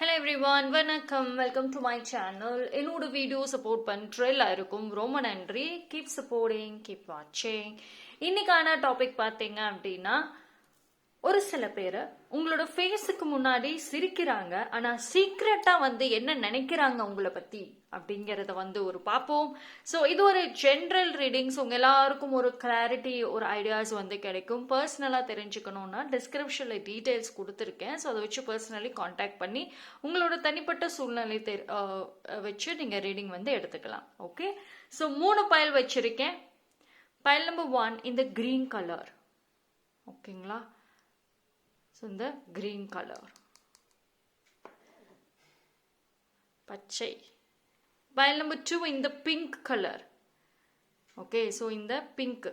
Hello everyone, வணக்கம். Welcome to my channel. என்னோட video support பண்ணுற எல்லாருக்கும் ரொம்ப நன்றி. கீப் சப்போர்ட்டிங், கீப் வாட்சிங். இன்னைக்கான டாபிக் பார்த்தீங்க அப்படின்னா, ஒரு சில பேர் உங்களோட ஃபேஸுக்கு முன்னாடி சிரிக்கிறாங்க, ஆனா சீக்ரெட்டா என்ன நினைக்கிறாங்க உங்களை பத்தி அப்படிங்கறத ஒரு பார்ப்போம். ஸோ இது ஒரு ஜென்ரல் ரீடிங்ஸ், உங்க எல்லாருக்கும் ஒரு கிளாரிட்டி, ஒரு ஐடியாஸ் கிடைக்கும். பர்சனலா தெரிஞ்சுக்கணும்னா டிஸ்கிரிப்ஷன்ல டீடைல்ஸ் கொடுத்துருக்கேன். ஸோ அதை வச்சு பர்சனலி கான்டாக்ட் பண்ணி உங்களோட தனிப்பட்ட சூழ்நிலை வச்சு நீங்க ரீடிங் எடுத்துக்கலாம். ஓகே, ஸோ 3 பைல் வச்சிருக்கேன். பைல் நம்பர் 1 இந்த கிரீன் கலர். ஓகேங்களா? இந்த கிரீன் கலர் பச்சை. பைல் நம்பர் 2 இந்த பிங்க் கலர். ஓகே, ஸோ இந்த பிங்க்.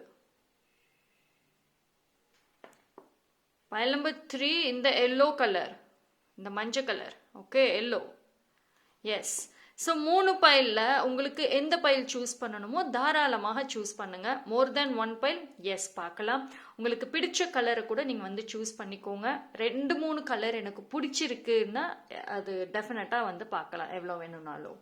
பைல் நம்பர் 3 இந்த எல்லோ கலர், இந்த மஞ்சள் colour. Okay, yellow. Yes. So 3 பைலில் உங்களுக்கு எந்த பைல் சூஸ் பண்ணணுமோ தாராளமாக சூஸ் பண்ணுங்க. மோர் தென் 1 பைல் எஸ் பார்க்கலாம். உங்களுக்கு பிடிச்ச கலரை கூட நீங்கள் சூஸ் பண்ணிக்கோங்க. 2-3 கலர் எனக்கு பிடிச்சிருக்குன்னா அது டெஃபினட்டாக பார்க்கலாம் எவ்வளோ வேணும்னாலும்.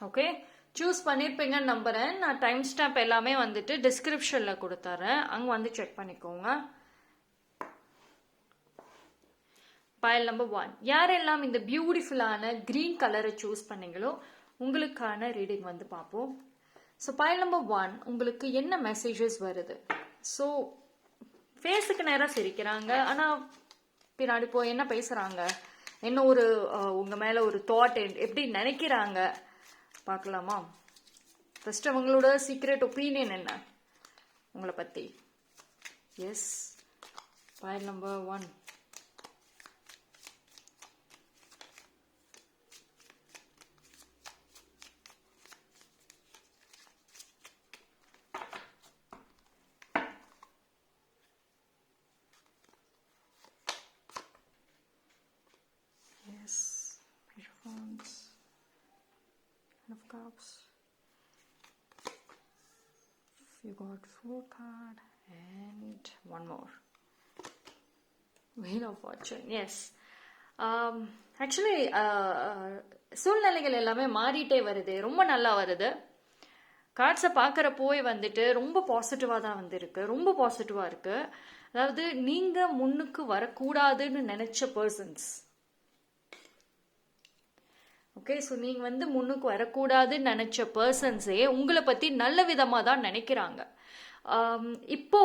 ஓகே, சூஸ் பண்ணியிருப்பீங்கன்னு நம்புகிறேன். நான் டைம் ஸ்டாம்ப் எல்லாமே டிஸ்கிரிப்ஷனில் கொடுத்துறேன், அங்கே செக் பண்ணிக்கோங்க. பைல் நம்பர் 1 யாரெல்லாம் இந்த பியூட்டிஃபுல்லான க்ரீன் கலரை சூஸ் பண்ணீங்களோ உங்களுக்கான ரீடிங் பார்ப்போம். ஸோ பைல் நம்பர் 1 உங்களுக்கு என்ன மெசேஜஸ் வருது? ஸோ ஃபேஸுக்கு நேராக சிரிக்கிறாங்க, ஆனால் பின்னாடி போய் என்ன பேசுகிறாங்க, என்ன ஒரு உங்கள் மேலே ஒரு தாட் எப்படி நினைக்கிறாங்க பார்க்கலாமா? ஃபர்ஸ்ட் அவங்களோட சீக்ரெட் ஒப்பீனியன் என்ன உங்களை பத்தி? Yes, pile number 1. Yes, of cups. You got 4 card and 1 more. Wheel of Fortune. Yes. Actually சூழ்நிலைகள் எல்லாமே மாறிட்டே வருது, ரொம்ப நல்லா வருது. கார்ட்ஸை பார்க்குறப்போய் ரொம்ப பாசிட்டிவாக தான் இருக்கு, ரொம்ப பாசிட்டிவாக இருக்கு. அதாவது நீங்கள் முன்னுக்கு வரக்கூடாதுன்னு நினைச்ச பர்சன்ஸ். ஓகே, ஸோ நீங்கள் முன்னுக்கு வரக்கூடாதுன்னு நினச்ச பர்சன்ஸே உங்களை பற்றி நல்ல விதமாக தான் நினைக்கிறாங்க. இப்போ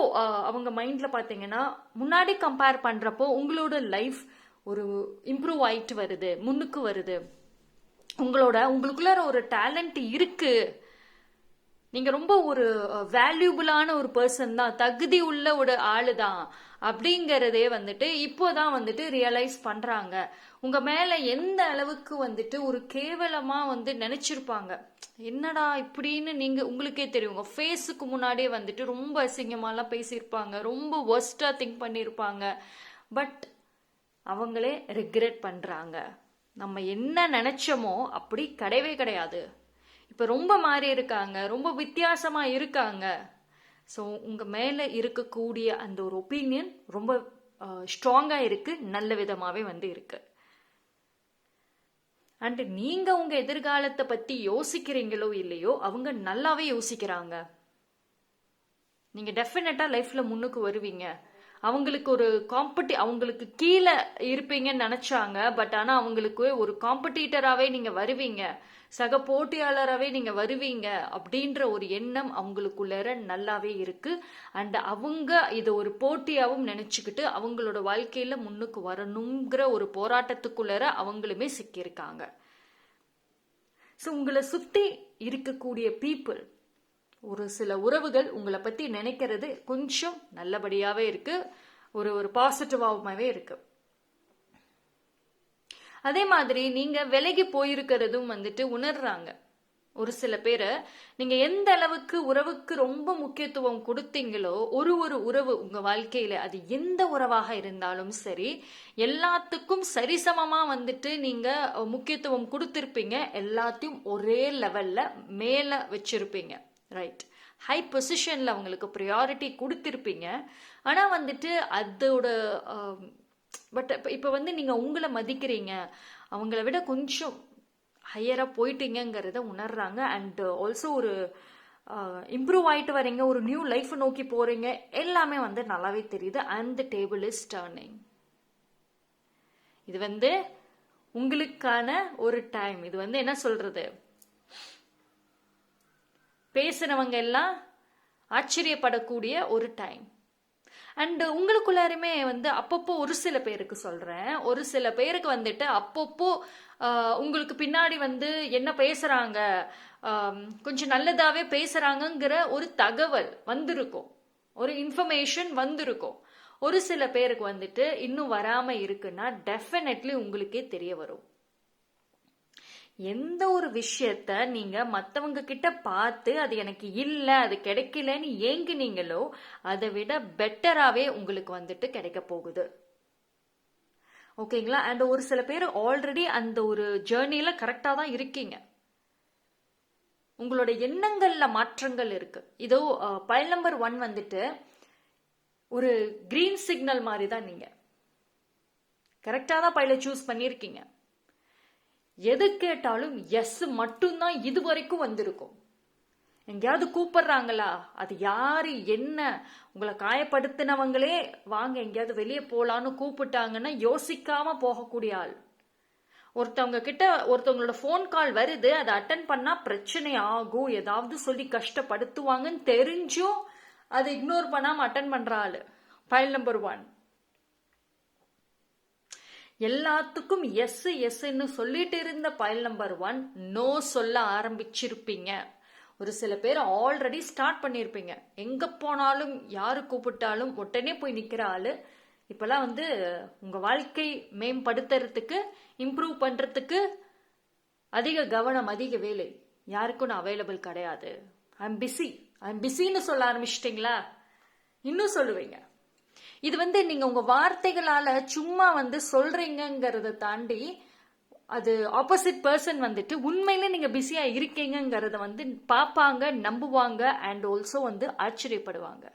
அவங்க மைண்டில் பார்த்தீங்கன்னா முன்னாடி கம்பேர் பண்ணுறப்போ உங்களோட லைஃப் ஒரு இம்ப்ரூவ் ஆகிட்டு வருது, முன்னுக்கு வருது. உங்களுக்குள்ளார ஒரு டேலண்ட் இருக்கு, நீங்க ரொம்ப ஒரு வேல்யூபிளான ஒரு பர்சன் தான், தகுதி உள்ள ஒரு ஆளு தான் அப்படிங்கறதே இப்போதான் ரியலைஸ் பண்றாங்க. உங்க மேல எந்த அளவுக்கு ஒரு கேவலமா நினைச்சிருப்பாங்க, என்னடா இப்படின்னு நீங்க உங்களுக்கே தெரியும். உங்க ஃபேஸுக்கு முன்னாடியே ரொம்ப அசிங்கமாலாம் பேசியிருப்பாங்க, ரொம்ப ஒர்ஸ்டா திங்க் பண்ணியிருப்பாங்க. பட் அவங்களே ரிக்ரெட் பண்றாங்க. நம்ம என்ன நினைச்சோமோ அப்படி கிடையவே கிடையாது, இப்போ ரொம்ப மாறி இருக்காங்க, ரொம்ப வித்தியாசமா இருக்காங்க. ஸோ உங்க மேல இருக்கக்கூடிய அந்த ஒரு ஒப்பீனியன் ரொம்ப ஸ்ட்ராங்கா இருக்கு, நல்ல விதமாவே இருக்கு. அண்ட் நீங்க உங்க எதிர்காலத்தை பத்தி யோசிக்கிறீங்களோ இல்லையோ அவங்க நல்லாவே யோசிக்கிறாங்க. நீங்க டெஃபினட்டா லைஃப்ல முன்னுக்கு வருவீங்க. அவங்களுக்கு ஒரு அவங்களுக்கு கீழே இருப்பீங்கன்னு நினைச்சாங்க, பட் ஆனா அவங்களுக்கு ஒரு காம்படிட்டராகவே நீங்க வருவீங்க, சக போட்டியாளராகவே நீங்க வருவீங்க அப்படின்ற ஒரு எண்ணம் அவங்களுக்குள்ள நல்லாவே இருக்கு. அண்ட் அவங்க இதை ஒரு போட்டியாகவும் நினைச்சுக்கிட்டு அவங்களோட வாழ்க்கையில முன்னுக்கு வரணுங்கிற ஒரு போராட்டத்துக்குள்ள அவங்களுமே சிக்கியிருக்காங்க. ஸோ உங்களை சுத்தி இருக்கக்கூடிய பீப்புள், ஒரு சில உறவுகள் உங்களை பத்தி நினைக்கிறது கொஞ்சம் நல்லபடியாவே இருக்கு, ஒரு பாசிட்டிவாகவே இருக்கு. அதே மாதிரி நீங்க விலகி போயிருக்கிறதும் உணர்றாங்க. ஒரு சில பேரை நீங்க எந்த அளவுக்கு உறவுக்கு ரொம்ப முக்கியத்துவம் கொடுத்தீங்களோ, ஒரு ஒரு உறவு உங்க வாழ்க்கையில அது எந்த உறவாக இருந்தாலும் சரி, எல்லாத்துக்கும் சரிசமமா வந்துட்டு நீங்க முக்கியத்துவம் கொடுத்திருப்பீங்க. எல்லாத்தையும் ஒரே லெவல்ல மேல வச்சிருப்பீங்க. ரைட், ஹை பொசிஷன்ல அவங்களுக்கு ப்ரியாரிட்டி கொடுத்திருப்பீங்க. ஆனா வந்துட்டு அதோட பட் இப்போ வந்து நீங்க உங்களை மதிக்கிறீங்க, அவங்கள விட கொஞ்சம் ஹையராக போயிட்டீங்கிறத உணர்றாங்க. அண்ட் ஆல்சோ ஒரு இம்ப்ரூவ் ஆகிட்டு வரீங்க, ஒரு நியூ லைஃப் நோக்கி போறீங்க, எல்லாமே வந்து நல்லாவே தெரியுது. And table is turning. இது வந்து உங்களுக்கான ஒரு டைம். இது வந்து என்ன சொல்றது, பேசுனவங்க எல்லாம் ஆச்சரியப்படக்கூடிய ஒரு டைம். அண்ட் உங்களுக்குள்ளாருமே வந்து அப்பப்போ ஒரு சில பேருக்கு சொல்றேன், ஒரு சில பேருக்கு வந்துட்டு அப்பப்போ உங்களுக்கு பின்னாடி வந்து என்ன பேசுறாங்க, கொஞ்சம் நல்லதாவே பேசுறாங்கங்கிற ஒரு தகவல் வந்திருக்கும், ஒரு இன்ஃபர்மேஷன் வந்திருக்கும். ஒரு சில பேருக்கு வந்துட்டு இன்னும் வராம இருக்குன்னா டெஃபினெட்லி உங்களுக்கே தெரிய வரும். எந்த ஒரு விஷயத்த நீங்க மத்தவங்க கிட்ட பார்த்து அது எனக்கு இல்ல, அது கிடைக்கலன்னு ஏங்கினீங்களோ அதை விட பெட்டராவே உங்களுக்கு வந்துட்டு கிடைக்க போகுது. ஓகேங்களா? அண்ட் ஒரு சில பேர் ஆல்ரெடி அந்த ஒரு ஜேர்னில கரெக்டா தான் இருக்கீங்க. உங்களோட எண்ணங்கள்ல மாற்றங்கள் இருக்கு. இதோ பைல் நம்பர் 1 வந்துட்டு ஒரு கிரீன் சிக்னல் மாதிரி தான். நீங்க கரெக்டா தான் பைல சூஸ் பண்ணிருக்கீங்க. எது கேட்டாலும் எஸ் மட்டும்தான் இது வரைக்கும் வந்திருக்கும். எங்கேயாவது கூப்பிடுறாங்களா, அது யாரு என்ன, உங்களை காயப்படுத்தினவங்களே வாங்க எங்கேயாவது வெளியே போலான்னு கூப்பிட்டாங்கன்னா யோசிக்காம போகக்கூடிய ஆள். ஒருத்தவங்க கிட்ட ஒருத்தவங்களோட போன் கால் வருது, அதை அட்டன் பண்ணா பிரச்சனை ஆகும், ஏதாவது சொல்லி கஷ்டப்படுத்துவாங்கன்னு தெரிஞ்சும் அதை இக்னோர் பண்ணாம அட்டன் பண்ற ஆளு பைல் நம்பர் 1. எல்லாத்துக்கும் எஸ் எஸ்ன்னு சொல்லிட்டு இருந்த பைல் நம்பர் 1 நோ சொல்ல ஆரம்பிச்சிருப்பீங்க. ஒரு சில பேர் ஆல்ரெடி ஸ்டார்ட் பண்ணியிருப்பீங்க. எங்க போனாலும் யாரு கூப்பிட்டாலும் உடனே போய் நிக்கிற ஆளு. இப்பெல்லாம் வந்து உங்க வாழ்க்கை மேம்படுத்துறதுக்கு, இம்ப்ரூவ் பண்றதுக்கு அதிக கவனம், அதிக வேலை. யாருக்கும் நான் அவைலபிள் கிடையாது, ஐம் பிஸின்னு சொல்ல ஆரம்பிச்சிட்டிங்களா? இன்னும் சொல்லுவீங்க. இது வந்து நீங்க உங்க வார்த்தைகளால சும்மா வந்து சொல்றீங்கிறத தாண்டி அது ஆப்போசிட் பர்சன் வந்துட்டு உண்மையிலே நீங்க பிஸியா இருக்கீங்கிறத வந்து பார்ப்பாங்க, நம்புவாங்க, அண்ட் ஆல்சோ வந்து ஆச்சரியப்படுவாங்க.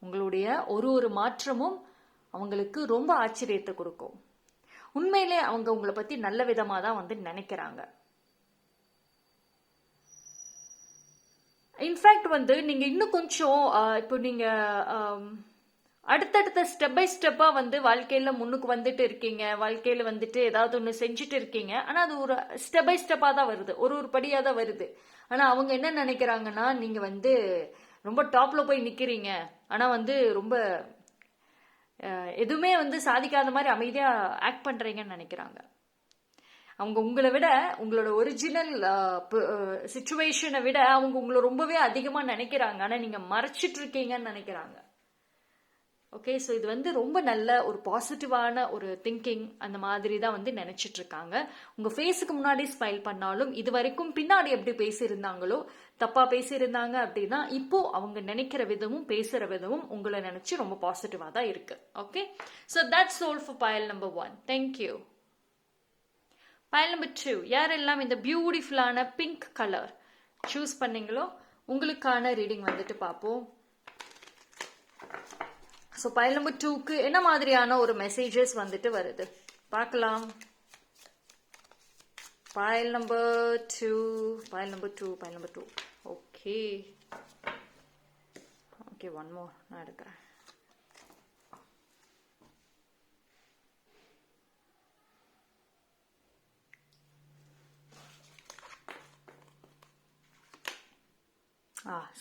உங்களுடைய ஒரு ஒரு மாற்றமும் அவங்களுக்கு ரொம்ப ஆச்சரியத்தை கொடுக்கும். உண்மையிலே அவங்க உங்களை பத்தி நல்ல விதமா தான் வந்து நினைக்கிறாங்க. இன்ஃபேக்ட் வந்து நீங்க இன்னும் கொஞ்சம் இப்போ நீங்க அடுத்தடுத்த ஸ்டெப் பை ஸ்டெப்பா வந்து வாழ்க்கையில முன்னுக்கு வந்துட்டு இருக்கீங்க. வாழ்க்கையில வந்துட்டு ஏதாவது ஒண்ணு செஞ்சுட்டு இருக்கீங்க. ஆனா அது ஒரு ஸ்டெப் பை ஸ்டெப்பா தான் வருது, ஒரு ஒரு படியா தான் வருது. ஆனா அவங்க என்ன நினைக்கிறாங்கன்னா, நீங்க வந்து ரொம்ப டாப்ல போய் நிக்கிறீங்க, ஆனா வந்து ரொம்ப எதுவுமே வந்து சாதிக்காத மாதிரி அமைதியா ஆக்ட் பண்றீங்கன்னு நினைக்கிறாங்க. அவங்க உங்களை விட, உங்களோட ஒரிஜினல் சிச்சுவேஷனை விட அவங்க உங்களை ரொம்பவே அதிகமா நினைக்கிறாங்க. ஆனா நீங்க மறைச்சிட்டு இருக்கீங்கன்னு நினைக்கிறாங்க. ஓகே, ஸோ இது வந்து ரொம்ப நல்ல ஒரு பாசிட்டிவான ஒரு திங்கிங், அந்த மாதிரி தான் வந்து நினைச்சிட்டு இருக்காங்க. உங்க ஃபேஸுக்கு முன்னாடி ஸ்மைல் பண்ணாலும் இது வரைக்கும் பின்னாடி எப்படி பேசியிருந்தாங்களோ, தப்பா பேசியிருந்தாங்க அப்படின்னா இப்போ அவங்க நினைக்கிற விதமும் பேசுற விதமும் உங்களை நினைச்சு ரொம்ப பாசிட்டிவா தான் இருக்கு. Okay, so that's all for file number 1. Thank you. File number 2, யாரெல்லாம் இந்த பியூட்டிஃபுல்லான பிங்க் கலர் சூஸ் பண்ணீங்களோ உங்களுக்கான ரீடிங் வந்துட்டு பார்ப்போம். ஸோ பைல் நம்பர் 2க்கு என்ன மாதிரியான ஒரு மெசேஜஸ் வந்துட்டு வருது பார்க்கலாம். Pile number 2. Okay, one more நான் எடுக்கிறேன்.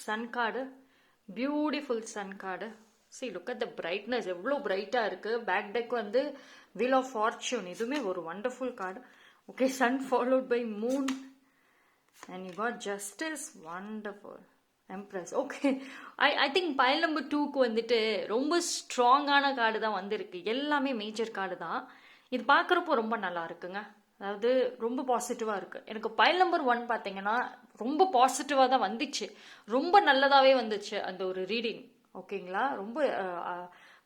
Sun card, beautiful sun card. See, look at the brightness. எவ்வளோ பிரைட்டா இருக்கு. பேக் டெக் வந்து வீல் ஆஃப் ஃபார்ச்சூன், இதுவுமே ஒரு wonderful card. Okay, sun followed by moon and you got justice. Wonderful. Empress. Okay, I think pile number 2க்கு வந்துட்டு ரொம்ப ஸ்ட்ராங்கான கார்டு தான் வந்திருக்கு. எல்லாமே மேஜர் கார்டு தான். இது பார்க்குறப்போ ரொம்ப நல்லா இருக்குங்க. அதாவது ரொம்ப பாசிட்டிவாக இருக்குது. எனக்கு பைல் நம்பர் 1 பார்த்தீங்கன்னா ரொம்ப பாசிட்டிவாக தான் வந்துச்சு, ரொம்ப நல்லதாகவே வந்துச்சு அந்த ஒரு ரீடிங். ஓகேங்களா, ரொம்ப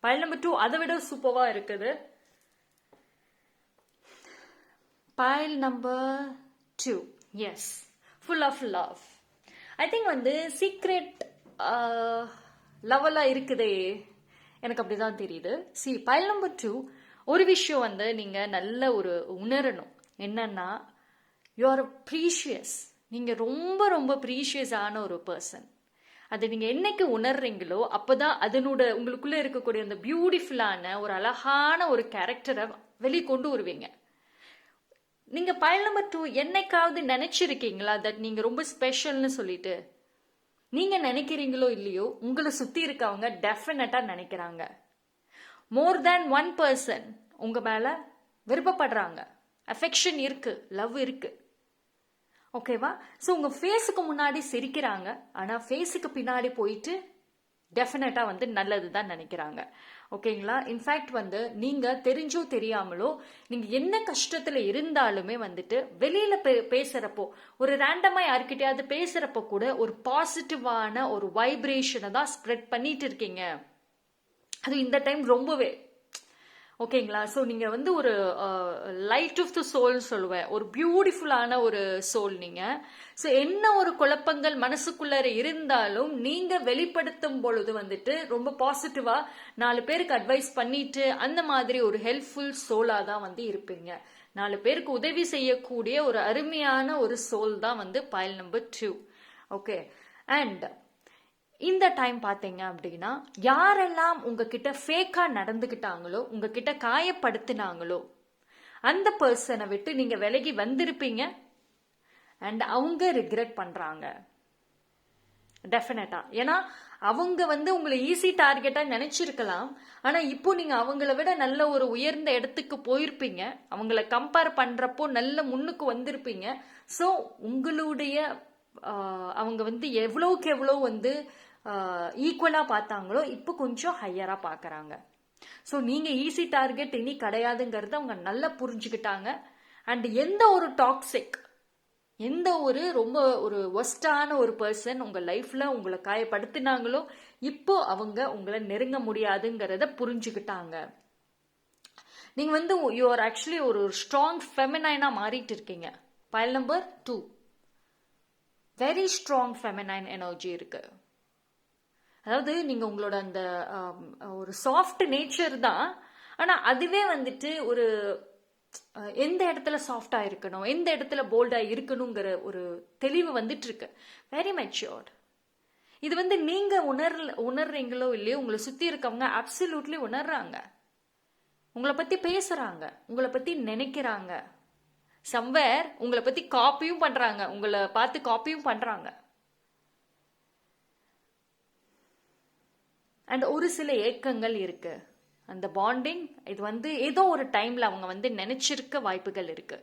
பைல் நம்பர் 2 அதை விட சூப்பராக இருக்குது. Pile number 2, yes, full of love. I think வந்து சீக்ரெட் லெவலாக இருக்குதே, எனக்கு அப்படிதான் தெரியுது. பைல் நம்பர் 2 ஒரு விஷயம் வந்து நீங்கள் நல்ல ஒரு உணரணும். என்னன்னா, யூ ஆர் ப்ரீஷியஸ். நீங்கள் ரொம்ப ரொம்ப ப்ரீஷியஸான ஒரு பர்சன். அதை நீங்கள் என்னைக்கு உணர்றீங்களோ அப்போதான் அதனோட உங்களுக்குள்ளே இருக்கக்கூடிய அந்த பியூட்டிஃபுல்லான ஒரு அழகான ஒரு கேரக்டரை வெளிக்கொண்டு வருவீங்க. நீங்கள் பைல் நம்பர் 2 என்னைக்காவது நினைச்சிருக்கீங்களா தட் நீங்கள் ரொம்ப ஸ்பெஷல்னு சொல்லிட்டு? நீங்கள் நினைக்கிறீங்களோ இல்லையோ, உங்களை சுற்றி இருக்கவங்க டெஃபினட்டாக நினைக்கிறாங்க. மோர் தேன் 1 பர்சன் உங்கள் மேலே விருப்பப்படுறாங்க. அஃபெக்ஷன் இருக்கு, லவ் இருக்கு. ஓகேவா? ஸோ உங்கள் ஃபேஸுக்கு முன்னாடி சிரிக்கிறாங்க, ஆனால் ஃபேஸுக்கு பின்னாடி போயிட்டு டெஃபினட்டாக வந்து நல்லது தான் நினைக்கிறாங்க. ஓகேங்களா? இன்ஃபேக்ட் வந்து நீங்கள் தெரிஞ்சோ தெரியாமலோ நீங்கள் என்ன கஷ்டத்தில் இருந்தாலுமே வந்துட்டு வெளியில் பேசுகிறப்போ, ஒரு ரேண்டமாக யார்கிட்டயாவது பேசுகிறப்போ கூட ஒரு பாசிட்டிவான ஒரு வைப்ரேஷனை தான் ஸ்ப்ரெட் பண்ணிட்டு இருக்கீங்க. அது இந்த டைம் ரொம்பவே ஓகேங்களா. ஸோ நீங்கள் வந்து ஒரு லைட் ஆஃப் த சோல் சொல்லுவேன், ஒரு பியூட்டிஃபுல்லான ஒரு சோல் நீங்கள். ஸோ என்ன ஒரு குழப்பங்கள் மனசுக்குள்ளே இருந்தாலும் நீங்கள் வெளிப்படுத்தும் பொழுது வந்துட்டு ரொம்ப பாசிட்டிவாக 4 பேருக்கு அட்வைஸ் பண்ணிட்டு அந்த மாதிரி ஒரு ஹெல்ப்ஃபுல் சோலாக தான் வந்து இருப்பீங்க. 4 பேருக்கு உதவி செய்யக்கூடிய ஒரு அருமையான ஒரு சோல் தான் வந்து பைல் நம்பர் 2. ஓகே. அண்ட் இந்த டைம் பார்த்தீங்க அப்படின்னா, யாரெல்லாம் உங்ககிட்ட ஃபேக்கா நடந்துக்கிட்டாங்களோ, உங்ககிட்ட காயப்படுத்தினாங்களோ, அந்த பர்சனை விட்டு நீங்க விலகி வந்திருப்பீங்க. அண்ட் அவங்க ரிக்ரெட் பண்றாங்க டெஃபினட்டா. ஏன்னா அவங்க வந்து உங்களை ஈஸி டார்கெட்டா நினைச்சிருக்கலாம். ஆனா இப்போ நீங்க அவங்கள விட நல்ல ஒரு உயர்ந்த இடத்துக்கு போயிருப்பீங்க. அவங்கள கம்பேர் பண்றப்போ நல்ல முன்னுக்கு வந்திருப்பீங்க. ஸோ உங்களுடைய அவங்க வந்து எவ்வளோக்கு எவ்வளோ வந்து ஈக்குவலாக பார்த்தாங்களோ இப்போ கொஞ்சம் ஹையராக பார்க்குறாங்க. ஸோ நீங்கள் ஈஸி டார்கெட் இனி கிடையாதுங்கிறத அவங்க நல்லா புரிஞ்சுக்கிட்டாங்க. அண்ட் எந்த ஒரு டாக்ஸிக், எந்த ஒரு ரொம்ப ஒரு ஒஸ்டான ஒரு பர்சன் உங்கள் லைஃப்பில் உங்களை காயப்படுத்தினாங்களோ இப்போ அவங்க உங்களை நெருங்க முடியாதுங்கிறத புரிஞ்சுக்கிட்டாங்க. நீங்கள் வந்து யூ ஆர் ஆக்சுவலி ஒரு ஸ்ட்ராங் ஃபெமினைனாக மாறிட்டு இருக்கீங்க. File number 2 very strong feminine energy இருக்கு. அதாவது நீங்க உங்களோட அந்த ஒரு சாஃப்ட் நேச்சர் தான், ஆனா அதுவே வந்துட்டு ஒரு எந்த இடத்துல சாஃப்டா இருக்கணும், எந்த இடத்துல போல்டா இருக்கணுங்கிற ஒரு தெளிவு வந்துட்டு இருக்கு. Very matured. இது வந்து நீங்க உணர்றீங்களோ இல்லையோ, உங்களை சுத்தி இருக்கவங்க அப்சல்யூட்லி உணர்றாங்க. உங்களை பத்தி பேசுறாங்க, உங்களை பத்தி நினைக்கிறாங்க. சம்வேர் உங்களை பத்தி காப்பியும் பண்றாங்க, உங்களை பார்த்து காப்பியும் பண்றாங்க. அண்ட் ஒரு சில ஏக்கங்கள் இருக்கு. அந்த பாண்டிங் இது வந்து ஏதோ ஒரு டைம்ல அவங்க வந்து நினைச்சிருக்க வாய்ப்புகள் இருக்கு.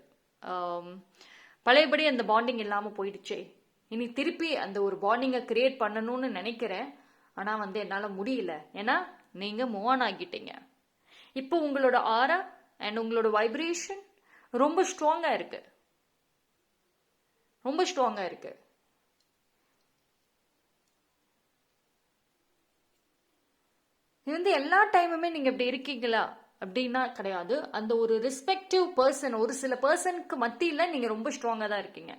பழையபடி அந்த பாண்டிங் இல்லாம போயிடுச்சே, இனி திருப்பி அந்த ஒரு பாண்டிங்கை கிரியேட் பண்ணணும்னு நினைக்கிறேன். ஆனா வந்து என்னால முடியல. ஏன்னா நீங்க மூவ் ஆன் ஆகிட்டீங்க. இப்போ உங்களோட ஆரா அண்ட் உங்களோட வைப்ரேஷன் ரொம்ப ஸ்ட்ராங்கா இருக்கு, ரொம்ப ஸ்ட்ராங்கா இருக்கு. இது வந்து எல்லா டைமுமே நீங்க இப்படி இருக்கீங்களா அப்படின்னா கிடையாது. அந்த ஒரு ரெஸ்பெக்டிவ் பர்சன், ஒரு சில பர்சனுக்கு மத்தியில் நீங்க ரொம்ப ஸ்ட்ராங்கா தான் இருக்கீங்க.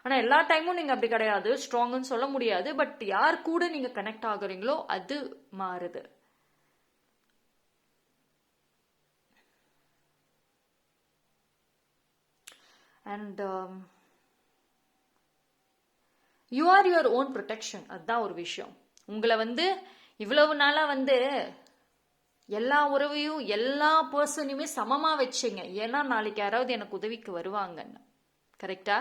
ஆனா எல்லா டைமும் நீங்க அப்படி கிடையாது, ஸ்ட்ராங்னு சொல்ல முடியாது. பட் யார் கூட நீங்க கனெக்ட் ஆகுறீங்களோ அது மாறுது. And you are your own protection. அதுதான் ஒரு விஷயம். உங்களை வந்து இவ்வளவு நாளா வந்து எல்லா உறவையும் எல்லா பர்சனையுமே சமமா வச்சிங்க. ஏன்னா நாளைக்கு யாராவது எனக்கு உதவிக்கு வருவாங்கன்னு. கரெக்டா?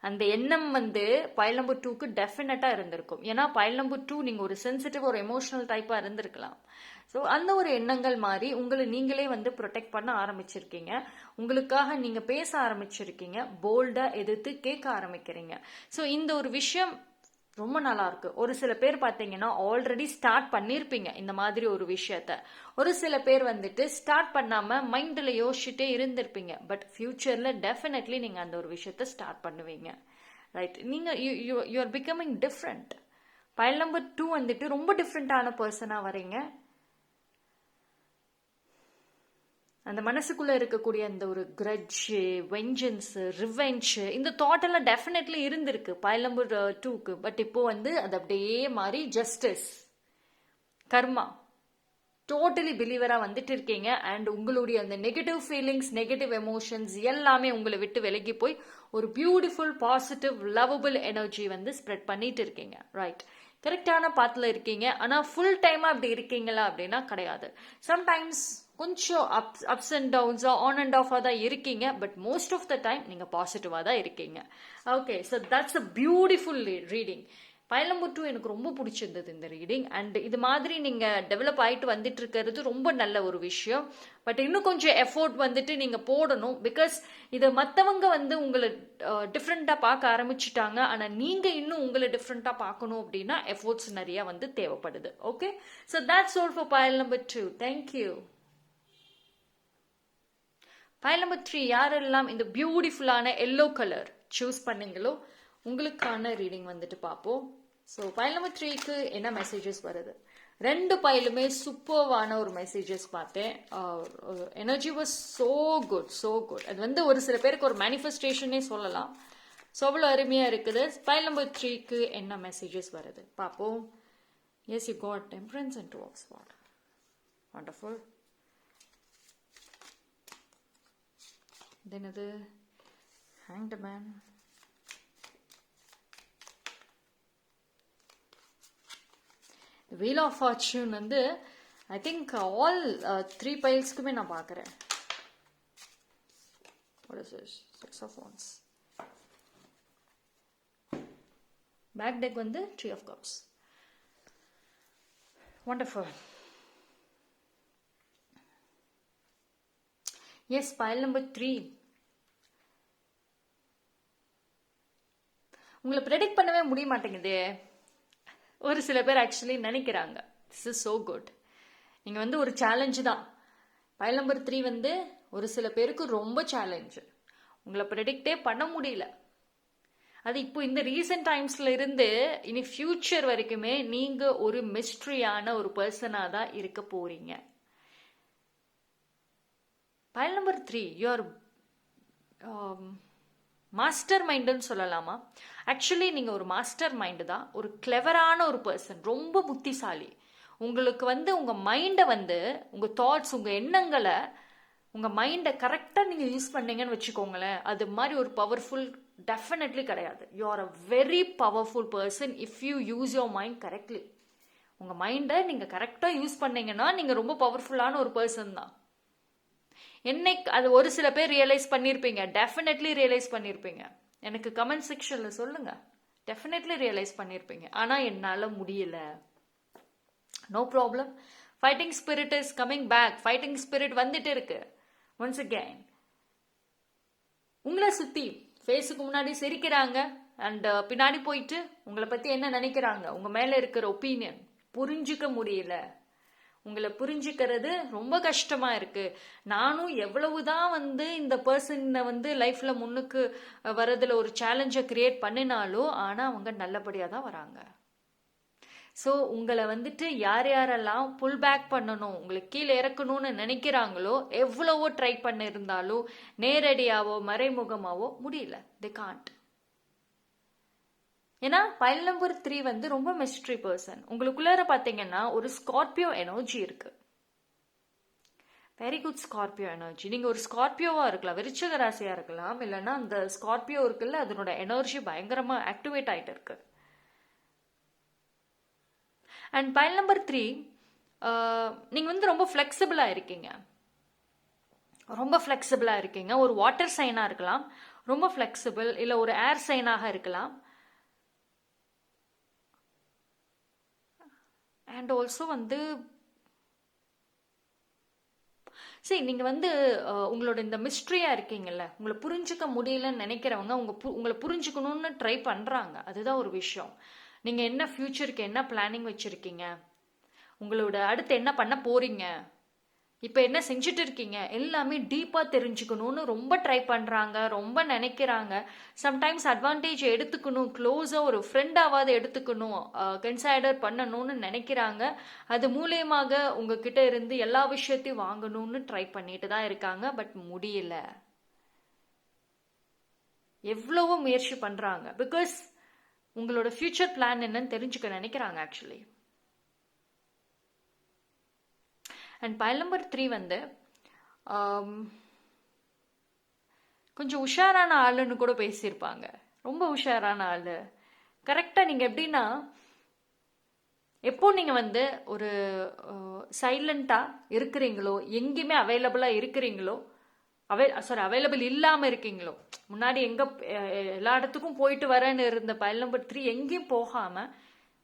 அந்த எண்ணம் வந்து பைல் நம்பர் 2க்கு டெஃபினட்டா இருந்திருக்கும். ஏன்னா பைல் நம்பர் 2 நீங்க ஒரு சென்சிட்டிவ், ஒரு எமோஷனல் டைப்பா இருந்திருக்கலாம். ஸோ அந்த ஒரு எண்ணங்கள் மாதிரி உங்களை நீங்களே வந்து ப்ரொடெக்ட் பண்ண ஆரம்பிச்சிருக்கீங்க. உங்களுக்காக நீங்க பேச ஆரம்பிச்சிருக்கீங்க, போல்டா எதிர்த்து கேட்க ஆரம்பிக்கிறீங்க. ஸோ இந்த ஒரு விஷயம் ரொம்ப நல்லா இருக்கு. ஒரு சில பேர் பார்த்தீங்கன்னா ஆல்ரெடி ஸ்டார்ட் பண்ணியிருப்பீங்க இந்த மாதிரி ஒரு விஷயத்த. ஒரு சில பேர் வந்துட்டு ஸ்டார்ட் பண்ணாம மைண்ட்ல யோசிச்சுட்டே இருந்திருப்பீங்க. பட் ஃபியூச்சர்ல டெஃபினெட்லி நீங்க அந்த ஒரு விஷயத்த ஸ்டார்ட் பண்ணுவீங்க. ரைட்? நீங்க you are becoming different. File number 2 வந்துட்டு ரொம்ப டிஃப்ரெண்டான பர்சனா வரீங்க. அந்த மனசுக்குள்ள இருக்கக்கூடிய அந்த ஒரு கிரட்ஜ், வெஞ்சன்ஸ், ரிவெஞ்ச், இந்த தாட் எல்லாம் டெஃபினெட்லி இருந்திருக்கு பைல் நம்பர் 2க்கு. பட் இப்போ வந்து அது அப்படியே மாறி ஜஸ்டிஸ், கர்மா, டோட்டலி பிலீவரா வந்துட்டு இருக்கீங்க. அண்ட் உங்களுடைய அந்த நெகட்டிவ் ஃபீலிங்ஸ், நெகட்டிவ் எமோஷன்ஸ் எல்லாமே உங்களை விட்டு விலகி போய் ஒரு பியூட்டிஃபுல், பாசிட்டிவ், லவபிள் எனர்ஜி வந்து ஸ்ப்ரெட் பண்ணிட்டு இருக்கீங்க. ரைட்? கரெக்டான பாத்துல இருக்கீங்க. ஆனா ஃபுல் டைமா அப்படி இருக்கீங்களா அப்படின்னா கிடையாது. சம்டைம்ஸ் கொஞ்சம் அப்ஸ் அண்ட் டவுன்ஸா, ஆன் அண்ட் ஆஃபா தான் இருக்கீங்க. But most of the time நீங்க பாசிட்டிவா தான் இருக்கீங்க. Okay, so that's a beautiful reading. Pile number 2 எனக்கு ரொம்ப பிடிச்சிருந்தது இந்த ரீடிங். அண்ட் இது மாதிரி நீங்க டெவலப் ஆயிட்டு வந்துட்டு இருக்கிறது ரொம்ப நல்ல ஒரு விஷயம். பட் இன்னும் கொஞ்சம் எஃபோர்ட் வந்துட்டு நீங்க போடணும். பிகாஸ் இதை மற்றவங்க வந்து உங்களை டிஃப்ரெண்டா பார்க்க ஆரம்பிச்சுட்டாங்க. ஆனா நீங்க இன்னும் உங்களை டிஃப்ரெண்டா பார்க்கணும் அப்படின்னா எஃபோர்ட்ஸ் நிறைய வந்து தேவைப்படுது. Okay, so that's all for file number 2. Thank you. File number 3 யாரெல்லாம் இந்த பியூட்டிஃபுல்லான எல்லோ கலர் சூஸ் பண்ணீங்களோ உங்களுக்கான ரீடிங் வந்துட்டு பார்ப்போம். ஸோ பைல் நம்பர் 3க்கு என்ன மெசேஜஸ் வருது? 2 பைலுமே சூப்பர்வான ஒரு மெசேஜஸ் பார்த்தேன். Energy was so good, so good. அது வந்து ஒரு சில பேருக்கு ஒரு மேனிஃபெஸ்டேஷனே சொல்லலாம். ஸோ அவ்வளோ அருமையாக இருக்குது. பைல் நம்பர் 3க்கு என்ன மெசேஜஸ் வருது பார்ப்போம். Yes, you got temperance and 2 of swords. Wonderful. Then அது hanged man. Wheel of fortune வந்து ஐ திங்க் ஆல் 3 பைல்ஸ்க்குமே நான் பார்க்குறேன். What is this? 6 of Wands. Back deck வந்து 3 of Cups. Wonderful. Yes, pile number 3. உங்களை predict பண்ணவே முடிய மாட்டேங்குது. ஒரு சில பேர் ஆக்சுவலி நினைக்கிறாங்க திஸ் இஸ் சோ குட். நீங்கள் வந்து ஒரு சேலஞ்சு தான். பைல் நம்பர் 3 வந்து ஒரு சில பேருக்கு ரொம்ப சேலஞ்சு. உங்களை ப்ரெடிக்டே பண்ண முடியல. அது இப்போ இந்த ரீசெண்ட் டைம்ஸ்ல இருந்து இனி ஃபியூச்சர் வரைக்குமே நீங்கள் ஒரு மிஸ்ட்ரியான ஒரு பர்சனாக தான் இருக்க போறீங்க. பைல் நம்பர் 3 யூஆர் மாஸ்டர் மைண்டுன்னு சொல்லலாமா? ஆக்சுவலி நீங்கள் ஒரு மாஸ்டர் மைண்டு தான். ஒரு கிளவரான ஒரு பர்சன், ரொம்ப புத்திசாலி. உங்களுக்கு வந்து உங்கள் மைண்டை வந்து, உங்கள் தாட்ஸ், உங்கள் எண்ணங்களை, உங்கள் மைண்டை கரெக்டாக நீங்கள் யூஸ் பண்ணீங்கன்னு வச்சுக்கோங்களேன், அது மாதிரி ஒரு பவர்ஃபுல் டெஃபினெட்லி கிடையாது. You are a very powerful person if you use your mind correctly. உங்கள் மைண்டை நீங்கள் கரெக்டாக யூஸ் பண்ணீங்கன்னா நீங்கள் ரொம்ப பவர்ஃபுல்லான ஒரு பர்சன் தான். என்னைக்கு அது ஒரு சில பேர் ரியலைஸ் பண்ணியிருப்பீங்க, டெஃபினெட்லி ரியலைஸ் பண்ணியிருப்பீங்க. எனக்கு கமெண்ட் செக்ஷனில் சொல்லுங்க. டெஃபினெட்லி ரியலைஸ் பண்ணியிருப்பீங்க. ஆனால் என்னால் முடியல. No problem. Fighting spirit is coming back. Fighting spirit வந்துட்டு இருக்கு. ஒன்ஸ் அகெயின் உங்களை சுற்றி ஃபேஸுக்கு முன்னாடி சிரிக்கிறாங்க. அண்ட் பின்னாடி போயிட்டு உங்களை பற்றி என்ன நினைக்கிறாங்க, உங்கள் மேலே இருக்கிற ஒப்பீனியன் புரிஞ்சுக்க முடியல. உங்களை புரிஞ்சுக்கிறது ரொம்ப கஷ்டமா இருக்கு. நானும் எவ்வளவுதான் வந்து இந்த பர்சனை வந்து லைஃப்ல முன்னுக்கு வரதுல ஒரு சேலஞ்சை கிரியேட் பண்ணினாலும் ஆனா அவங்க நல்லபடியா தான் வராங்க. ஸோ உங்களை வந்துட்டு யார் யாரெல்லாம் புல் பேக் பண்ணணும், உங்களுக்கு கீழே இறக்கணும்னு நினைக்கிறாங்களோ, எவ்வளவோ ட்ரை பண்ணிருந்தாலும் நேரடியாவோ மறைமுகமாவோ முடியல. தே காண்ட். ஏன்னா பைல் நம்பர் 3 வந்து ரொம்ப மிஸ்ட்ரி பர்சன். உங்களுக்குள்ளார பார்த்தீங்கன்னா ஒரு ஸ்கார்பியோ எனர்ஜி இருக்கு. Very good Scorpio energy. நீங்க ஒரு ஸ்கார்பியோவா இருக்கலாம், விருச்சிக ராசியா இருக்கலாம், இல்லைன்னா அந்த ஸ்கார்பியோ இருக்குல்ல அதனோட எனர்ஜி பயங்கரமா ஆக்டிவேட் ஆயிட்டு இருக்கு. அண்ட் பைல் நம்பர் 3 நீங்க வந்து ரொம்ப ஃபிளெக்சிபிளா இருக்கீங்க. ரொம்ப ஃபிளெக்சிபிளா இருக்கீங்க. ஒரு வாட்டர் சைனா இருக்கலாம், ரொம்ப ஃபிளெக்சிபிள். இல்லை ஒரு ஏர் சைனாக இருக்கலாம். அண்ட் ஆல்சோ வந்து சரி, நீங்கள் வந்து உங்களோட இந்த மிஸ்ட்ரியாக இருக்கீங்கல்ல, உங்களை புரிஞ்சுக்க முடியலன்னு நினைக்கிறவங்க உங்களை புரிஞ்சுக்கணும்னு ட்ரை பண்ணுறாங்க. அதுதான் ஒரு விஷயம். நீங்கள் என்ன ஃப்யூச்சருக்கு என்ன பிளானிங் வச்சுருக்கீங்க, உங்களோட அடுத்து என்ன பண்ண போகிறீங்க, இப்போ என்ன செஞ்சுட்டு இருக்கீங்க, எல்லாமே டீப்பாக தெரிஞ்சுக்கணும்னு ரொம்ப ட்ரை பண்ணுறாங்க, ரொம்ப நினைக்கிறாங்க. சம்டைம்ஸ் அட்வான்டேஜ் எடுத்துக்கணும், க்ளோஸாக ஒரு ஃப்ரெண்டாவது எடுத்துக்கணும், கன்சைடர் பண்ணணும்னு நினைக்கிறாங்க. அது மூலியமாக உங்ககிட்ட இருந்து எல்லா விஷயத்தையும் வாங்கணும்னு ட்ரை பண்ணிட்டு தான் இருக்காங்க. பட் முடியல. எவ்வளவோ முயற்சி பண்ணுறாங்க. பிகாஸ் உங்களோட ஃபியூச்சர் பிளான் என்னன்னு தெரிஞ்சுக்க நினைக்கிறாங்க ஆக்சுவலி. அண்ட் பைல் நம்பர் 3 வந்து கொஞ்சம் உஷாரான ஆளுன்னு கூட பேசியிருப்பாங்க. ரொம்ப உஷாரான ஆள். கரெக்டாக நீங்கள் எப்படின்னா, எப்போ நீங்கள் வந்து ஒரு சைலண்ட்டாக இருக்கிறீங்களோ, எங்கேயுமே அவைலபிளாக இருக்கிறீங்களோ, அவைலபிள் இல்லாமல் இருக்கீங்களோ, முன்னாடி எங்கே எல்லா இடத்துக்கும் போயிட்டு வரேன்னு இருந்த பைல் நம்பர் 3 எங்கேயும் போகாமல்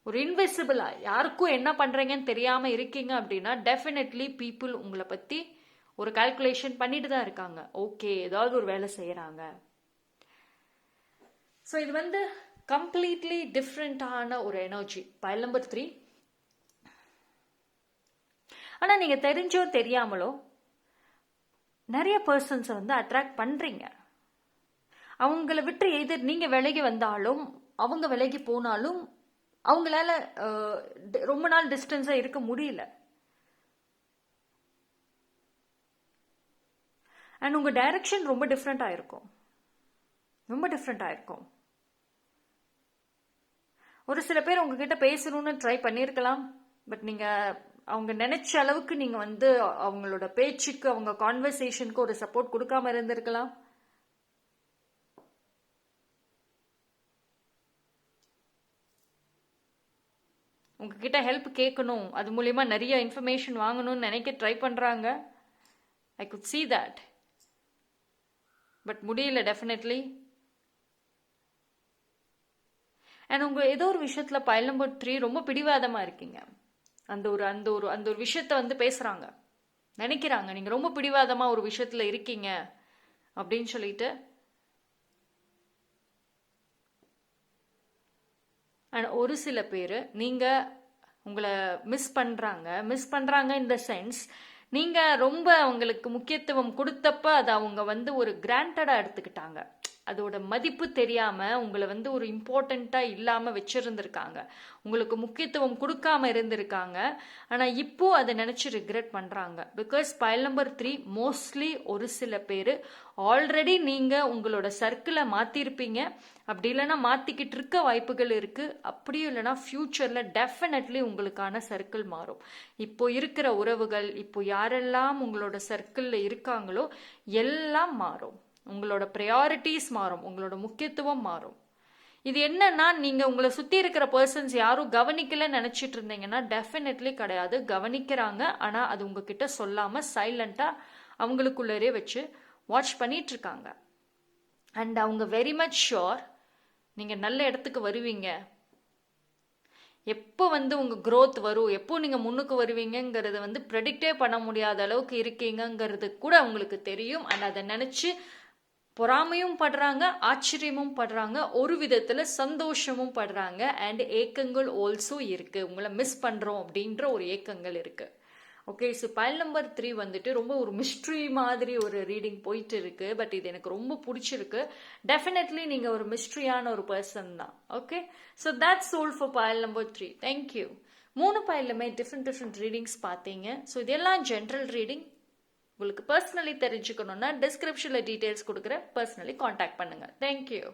ஒரு இன்விசிபிளா யாருக்கும் என்ன பண்றீங்கன்னு தெரியாம இருக்கீங்க அப்படின்னா டெஃபினெட்லி பீப்புள் உங்களை பத்தி ஒரு கால்குலேஷன் பண்ணிட்டு தான் இருக்காங்க. ஓகே, ஏதாவது ஒரு வேலை செய்யறாங்க. ஸோ இது வந்து கம்ப்ளீட்லி டிஃப்ரெண்டான ஒரு எனர்ஜி பைல் நம்பர் 3. ஆனா நீங்க தெரிஞ்சோ தெரியாமலோ நிறைய பர்சன்ஸை வந்து அட்ராக்ட் பண்றீங்க. அவங்கள விட்டு எதிர் நீங்க விலகி வந்தாலும் அவங்க விலகி போனாலும் அவங்களால ரொம்ப நாள் டிஸ்டன்ஸா இருக்க முடியல. அண்ட் உங்க டைரக்ஷன் ரொம்ப டிஃப்ரெண்டா இருக்கும். ரொம்ப டிஃப்ரெண்டா இருக்கும். ஒரு சில பேர் உங்ககிட்ட பேசணும்னு ட்ரை பண்ணியிருக்கலாம். பட் நீங்க அவங்க நினைச்ச அளவுக்கு நீங்க வந்து அவங்களோட பேச்சுக்கு, அவங்க கான்வர்சேஷனுக்கு ஒரு சப்போர்ட் கொடுக்காம இருந்திருக்கலாம். உங்ககிட்ட ஹெல்ப் கேட்கணும், அது மூலயமா நிறைய இன்ஃபர்மேஷன் வாங்கணும்னு நினைக்க ட்ரை பண்றாங்க. I could see that. But முடியல டெஃபினெட்லி. அண்ட் உங்க ஏதோ ஒரு விஷயத்துல பைல் நம்பர் 3 ரொம்ப பிடிவாதமா இருக்கீங்க. அந்த ஒரு விஷயத்த வந்து பேசுறாங்க, நினைக்கிறாங்க நீங்க ரொம்ப பிடிவாதமா ஒரு விஷயத்துல இருக்கீங்க அப்படின்னு சொல்லிட்டு. ஒரு சில பேர் நீங்க உங்களை மிஸ் பண்றாங்க இந்த சென்ஸ், நீங்க ரொம்ப அவங்களுக்கு முக்கியத்துவம் கொடுத்தப்ப அதை அவங்க வந்து ஒரு கிராண்டடா எடுத்துக்கிட்டாங்க. அதோட மதிப்பு தெரியாம உங்களை வந்து ஒரு இம்பார்ட்டண்டா இல்லாம வச்சிருந்திருக்காங்க, உங்களுக்கு முக்கியத்துவம் கொடுக்காம இருந்திருக்காங்க. ஆனா இப்போ அதை நினைச்சு ரிக்ரெட் பண்றாங்க. பிகாஸ் பைல் நம்பர் 3 மோஸ்ட்லி ஒரு சில பேர் ஆல்ரெடி நீங்க உங்களோட சர்க்கிளை மாத்திருப்பீங்க, அப்படி இல்லைன்னா மாத்திக்கிட்டு இருக்க வாய்ப்புகள் இருக்கு. அப்படியும் இல்லைன்னா ஃபியூச்சர்ல டெஃபினெட்லி உங்களுக்கான சர்க்கிள் மாறும். இப்போ இருக்கிற உறவுகள், இப்போ யாரெல்லாம் உங்களோட சர்க்கிள்ல இருக்காங்களோ எல்லாம் மாறும். உங்களோட ப்ரையாரிட்டிஸ் மாறும், உங்களோட முக்கியத்துவம் மாறும். இது என்னன்னா, நீங்க உங்களை சுத்தி இருக்கிற பர்சன்ஸ் யாரும் கவனிக்கல நினைச்சிட்டு இருந்தீங்கன்னா டெஃபினெட்லி கிடையாது, கவனிக்கிறாங்க. ஆனா அது உங்ககிட்ட சொல்லாம சைலண்டா அவங்களுக்குள்ளரே வச்சு வாட்ச் பண்ணிட்டு இருக்காங்க. அண்ட் அவங்க வெரி மச் ஷுர் நீங்க நல்ல இடத்துக்கு வருவீங்க. எப்போ வந்து உங்க growth வரும், எப்போ நீங்க முன்னுக்கு வருவீங்கிறது வந்து ப்ரெடிக்டே பண்ண முடியாத அளவுக்கு இருக்கீங்கிறது கூட அவங்களுக்கு தெரியும். அண்ட் அதை நினைச்சு பொறாமையும் படுறாங்க, ஆச்சரியமும் படுறாங்க, ஒரு விதத்துல சந்தோஷமும் படுறாங்க. அண்ட் ஏக்கங்கள் ஆல்சோ இருக்கு, உங்களை மிஸ் பண்றோம் அப்படின்ற ஒரு ஏக்கங்கள் இருக்கு. ஓகே, ஸோ பைல் நம்பர் 3 வந்துட்டு ரொம்ப ஒரு மிஸ்ட்ரி மாதிரி ஒரு ரீடிங் போயிட்டு இருக்கு. பட் இது எனக்கு ரொம்ப பிடிச்சிருக்கு. டெஃபினெட்லி நீங்க ஒரு மிஸ்ட்ரியான ஒரு பர்சன் தான். Okay, so that's all for file number 3. Thank you. 3 பைலுமே டிஃப்ரெண்ட் ரீடிங்ஸ் பார்த்தீங்க. ஸோ இதெல்லாம் ஜென்ரல் ரீடிங். உங்களுக்கு பர்சனலி தெரிஞ்சுக்கணும்னா டிஸ்கிரிப்ஷன்ல டீடைல்ஸ் கொடுக்குறேன், பர்சனலி காண்டாக்ட் பண்ணுங்க. தேங்க்யூ.